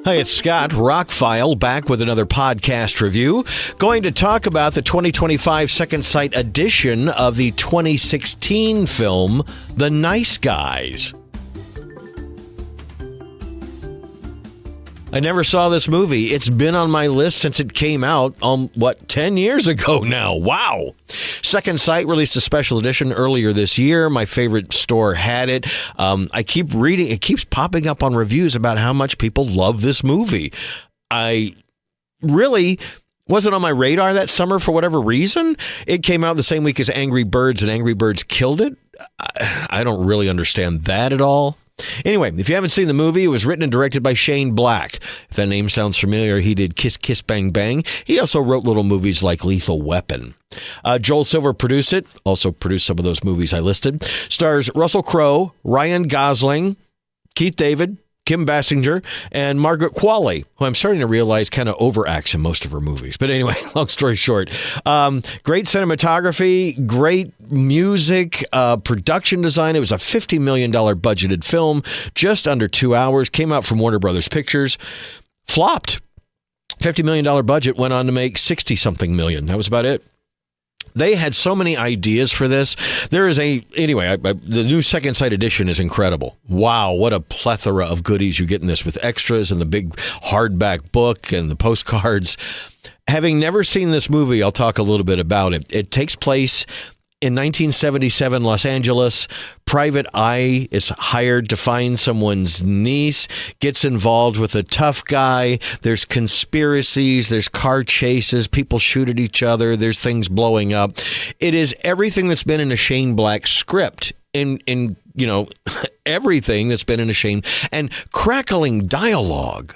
Hey, it's Scott, ROCKFILE, back with another podcast review. Going to talk about the 2025 Second Sight edition of the 2016 film, The Nice Guys. I never saw this movie. It's been on my list since it came out, 10 years ago now. Wow. Second Sight released a special edition earlier this year. My favorite store had it. I keep reading. It keeps popping up on reviews about how much people love this movie. I really wasn't on my radar that summer for whatever reason. It came out the same week as Angry Birds, and Angry Birds killed it. I don't really understand that at all. Anyway, if you haven't seen the movie, it was written and directed by Shane Black. If that name sounds familiar, he did Kiss Kiss Bang Bang. He also wrote little movies like Lethal Weapon. Joel Silver produced it, also produced some of those movies I listed. Stars Russell Crowe, Ryan Gosling, Keith David, Kim Basinger, and Margaret Qualley, who I'm starting to realize kind of overacts in most of her movies. But anyway, long story short, great cinematography, great music, production design. It was a $50 million budgeted film, just under 2 hours, came out from Warner Brothers Pictures, flopped. $50 million budget, went on to make 60-something million. That was about it. They had so many ideas for this. There is the new Second Sight edition is incredible. Wow, what a plethora of goodies you get in this with extras and the big hardback book and the postcards. Having never seen this movie, I'll talk a little bit about it. It takes place in 1977 Los Angeles. Private Eye is hired to find someone's niece, gets involved with a tough guy. There's conspiracies, there's car chases, people shoot at each other, there's things blowing up. It is everything that's been in a Shane Black script, in everything that's been in a Shane, and crackling dialogue.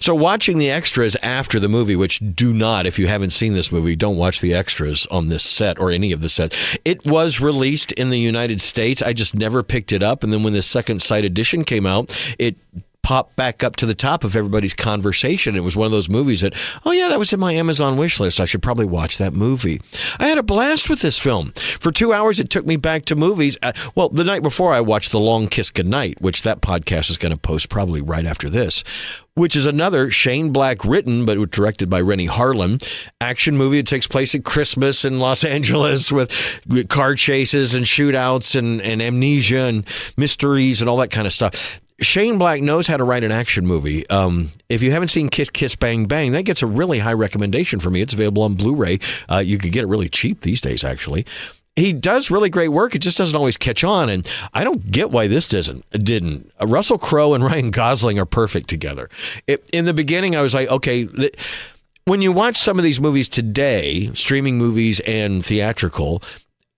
So watching the extras after the movie, which do not, if you haven't seen this movie, don't watch the extras on this set or any of the set. It was released in the United States. I just never picked it up. And then when the Second Sight edition came out, it popped back up to the top of everybody's conversation. It was one of those movies that, oh yeah, that was in my Amazon wish list. I should probably watch that movie. I had a blast with this film. For 2 hours, it took me back to movies. The night before, I watched The Long Kiss Goodnight, which that podcast is going to post probably right after this, which is another Shane Black written, but directed by Rennie Harlan, action movie. It takes place at Christmas in Los Angeles with car chases and shootouts and amnesia and mysteries and all that kind of stuff. Shane Black knows how to write an action movie. If you haven't seen Kiss Kiss Bang Bang, that gets a really high recommendation for me. It's available on Blu-ray. You could get it really cheap these days, actually. He does really great work. It just doesn't always catch on, and I don't get why this didn't. Russell Crowe and Ryan Gosling are perfect together. In the beginning, I was like, okay, when you watch some of these movies today, streaming movies and theatrical,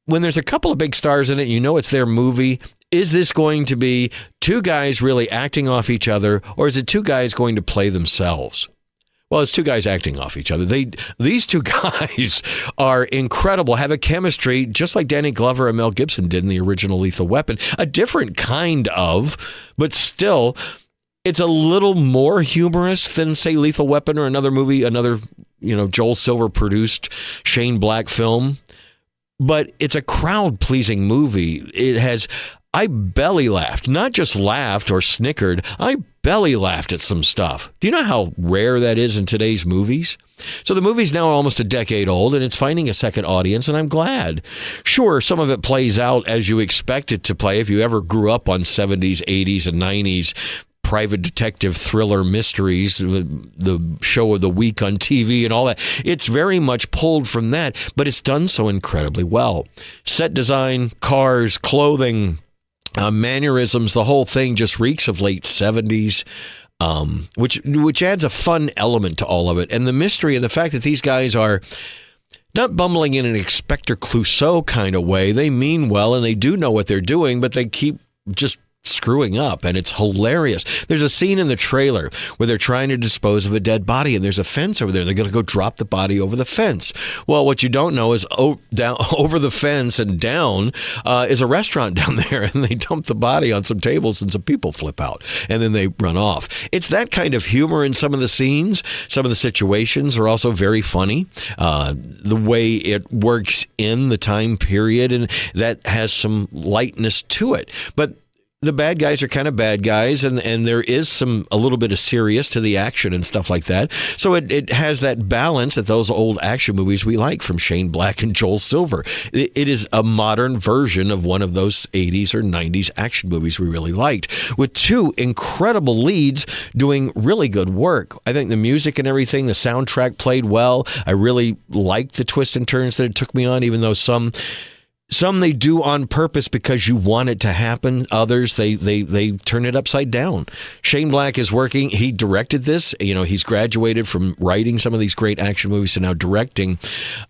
when there's a couple of big stars in it, you know it's their movie. Is this going to be two guys really acting off each other, or is it two guys going to play themselves? Well, it's two guys acting off each other. These two guys are incredible, have a chemistry just like Danny Glover and Mel Gibson did in the original Lethal Weapon. A different kind of, but still, it's a little more humorous than, say, Lethal Weapon or another movie, Joel Silver produced Shane Black film. But it's a crowd-pleasing movie. I belly laughed, not just laughed or snickered. I belly laughed at some stuff. Do you know how rare that is in today's movies? So the movie's now almost a decade old, and it's finding a second audience, and I'm glad. Sure, some of it plays out as you expect it to play. If you ever grew up on 70s, 80s, and 90s private detective thriller mysteries, the show of the week on TV and all that, it's very much pulled from that, but it's done so incredibly well. Set design, cars, clothing, mannerisms, the whole thing just reeks of late 70s, which adds a fun element to all of it. And the mystery and the fact that these guys are not bumbling in an Inspector Clouseau kind of way. They mean well and they do know what they're doing, but they keep just screwing up, and it's hilarious. There's a scene in the trailer where they're trying to dispose of a dead body, and there's a fence over there. They're going to go drop the body over the fence. Well, what you don't know is down over the fence and down is a restaurant down there, and they dump the body on some tables, and some people flip out, and then they run off. It's that kind of humor in some of the scenes. Some of the situations are also very funny. The way it works in the time period, and that has some lightness to it. But the bad guys are kind of bad guys, and there is a little bit of serious to the action and stuff like that. So it has that balance that those old action movies we like from Shane Black and Joel Silver. It is a modern version of one of those 80s or 90s action movies we really liked, with two incredible leads doing really good work. I think the music and everything, the soundtrack played well. I really liked the twists and turns that it took me on, even though some they do on purpose because you want it to happen. Others, they turn it upside down. Shane Black is working. He directed this. He's graduated from writing some of these great action movies to now directing.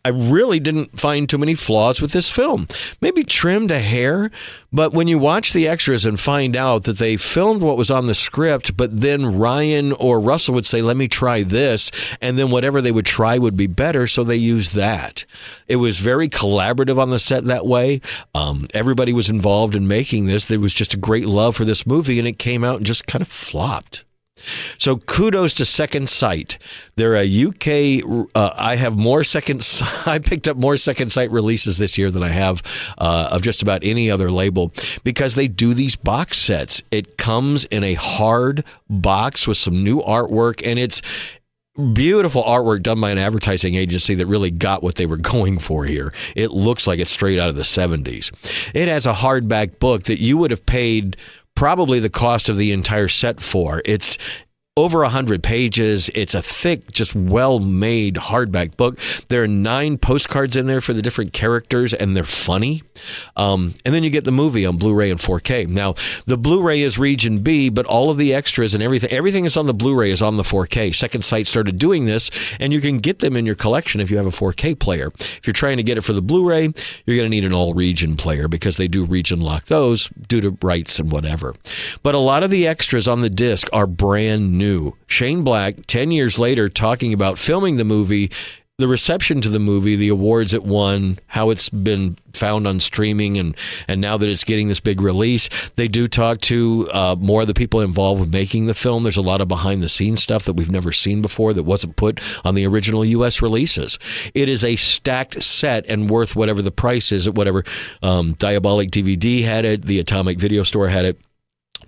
I really didn't find too many flaws with this film. Maybe trimmed a hair, but when you watch the extras and find out that they filmed what was on the script, but then Ryan or Russell would say, let me try this, and then whatever they would try would be better, so they used that. It was very collaborative on the set that way. Everybody was involved in making this. There was just a great love for this movie, and it came out and just kind of flopped. So kudos to Second Sight. They're a UK. I picked up more Second Sight releases this year than I have of just about any other label, because they do these box sets. It comes in a hard box with some new artwork, and it's beautiful artwork done by an advertising agency that really got what they were going for here. It looks like it's straight out of the 70s. It has a hardback book that you would have paid probably the cost of the entire set for. It's over 100 pages. It's a thick, just well-made hardback book. There are 9 postcards in there for the different characters, and they're funny. And then you get the movie on Blu-ray and 4K. Now, the Blu-ray is region B, but all of the extras and everything that's on the Blu-ray is on the 4K. Second Sight started doing this, and you can get them in your collection if you have a 4K player. If you're trying to get it for the Blu-ray, you're going to need an all-region player, because they do region lock those due to rights and whatever. But a lot of the extras on the disc are brand new. Shane Black, 10 years later, talking about filming the movie, the reception to the movie, the awards it won, how it's been found on streaming, and now that it's getting this big release. They do talk to more of the people involved with making the film. There's a lot of behind-the-scenes stuff that we've never seen before that wasn't put on the original U.S. releases. It is a stacked set and worth whatever the price is at whatever. Diabolic DVD had it. The Atomic Video Store had it.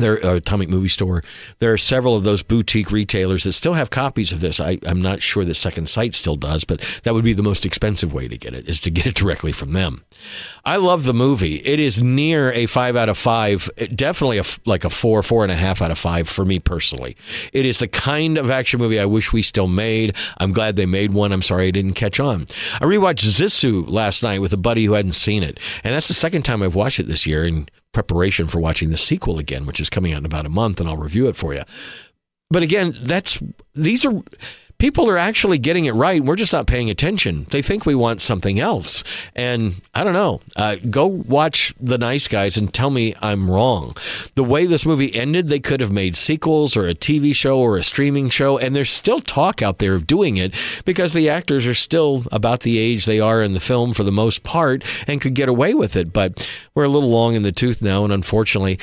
Atomic Movie Store. There are several of those boutique retailers that still have copies of this. I'm not sure that Second Sight still does, but that would be the most expensive way to get it, is to get it directly from them. I love the movie. It is near a 5 out of 5, definitely like a 4.5 out of 5 for me personally. It is the kind of action movie I wish we still made. I'm glad they made one. I'm sorry I didn't catch on. I rewatched Zissou last night with a buddy who hadn't seen it, and that's the second time I've watched it this year, and preparation for watching the sequel again, which is coming out in about a month, and I'll review it for you. But again, people are actually getting it right. We're just not paying attention. They think we want something else. And I don't know. Go watch The Nice Guys and tell me I'm wrong. The way this movie ended, they could have made sequels or a TV show or a streaming show, and there's still talk out there of doing it because the actors are still about the age they are in the film for the most part and could get away with it. But we're a little long in the tooth now, and unfortunately,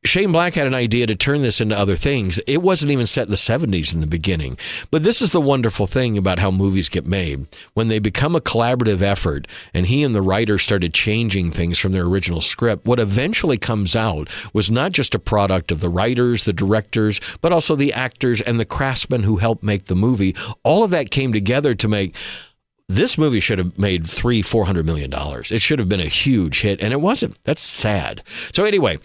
Shane Black had an idea to turn this into other things. It wasn't even set in the 70s in the beginning. But this is the wonderful thing about how movies get made. When they become a collaborative effort, and he and the writer started changing things from their original script, what eventually comes out was not just a product of the writers, the directors, but also the actors and the craftsmen who helped make the movie. All of that came together to make... This movie should have made $400 million. It should have been a huge hit, and it wasn't. That's sad. So anyway,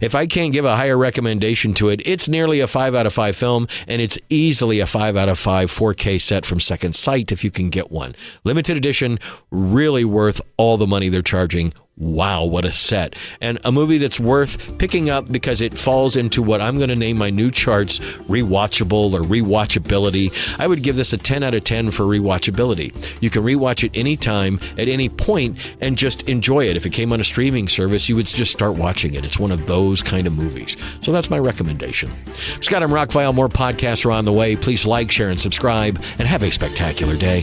if I can't give a higher recommendation to it, it's nearly a 5 out of 5 film, and it's easily a 5 out of 5 4K set from Second Sight if you can get one. Limited edition, really worth all the money they're charging. Wow, what a set. And a movie that's worth picking up because it falls into what I'm going to name my new charts rewatchable or rewatchability. I would give this a 10 out of 10 for rewatchability. You can rewatch it anytime, at any point, and just enjoy it. If it came on a streaming service, you would just start watching it. It's one of those kind of movies. So that's my recommendation. Scott, I'm ROCKFILE. More podcasts are on the way. Please like, share, and subscribe, and have a spectacular day.